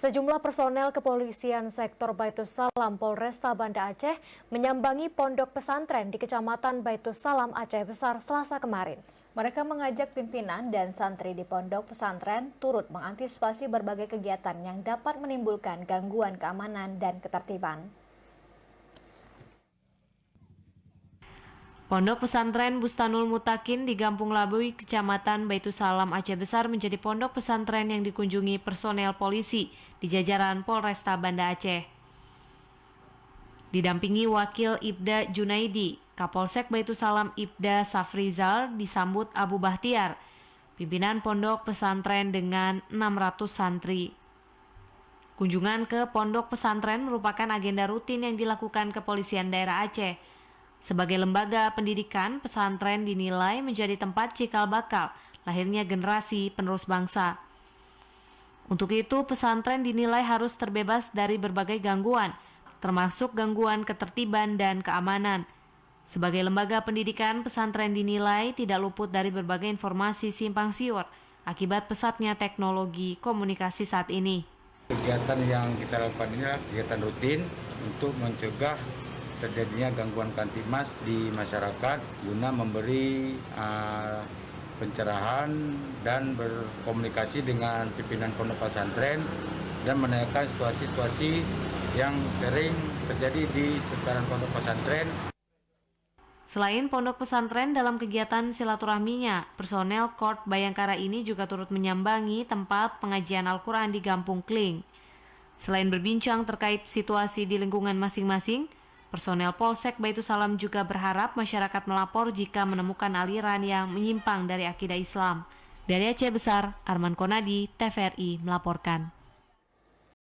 Sejumlah personel kepolisian sektor Baitus Salam Polresta Banda Aceh menyambangi pondok pesantren di Kecamatan Baitus Salam Aceh Besar Selasa kemarin. Mereka mengajak pimpinan dan santri di pondok pesantren turut mengantisipasi berbagai kegiatan yang dapat menimbulkan gangguan keamanan dan ketertiban. Pondok pesantren Bustanul Mutakin di Gampung Labui, Kecamatan Baitus Salam Aceh Besar menjadi pondok pesantren yang dikunjungi personel polisi di jajaran Polresta Banda Aceh. Didampingi Wakil Ibda Junaidi, Kapolsek Baitus Salam Ibda Safrizal disambut Abu Bahtiar, pimpinan pondok pesantren dengan 600 santri. Kunjungan ke pondok pesantren merupakan agenda rutin yang dilakukan kepolisian daerah Aceh. Sebagai lembaga pendidikan, pesantren dinilai menjadi tempat cikal bakal lahirnya generasi penerus bangsa. Untuk itu, pesantren dinilai harus terbebas dari berbagai gangguan, termasuk gangguan ketertiban dan keamanan. Sebagai lembaga pendidikan, pesantren dinilai tidak luput dari berbagai informasi simpang siur akibat pesatnya teknologi komunikasi saat ini. Kegiatan yang kita lakukan ini adalah kegiatan rutin untuk mencegah terjadinya gangguan kamtibmas di masyarakat guna memberi pencerahan dan berkomunikasi dengan pimpinan pondok pesantren dan menanyakan situasi-situasi yang sering terjadi di sekitaran pondok pesantren. Selain pondok pesantren, dalam kegiatan silaturahminya, personel Kort Bayangkara ini juga turut menyambangi tempat pengajian Al-Quran di Gampung Kling. Selain berbincang terkait situasi di lingkungan masing-masing, personel Polsek Baitus Salam juga berharap masyarakat melapor jika menemukan aliran yang menyimpang dari akidah Islam. Dari Aceh Besar, Arman Konadi, TVRI melaporkan.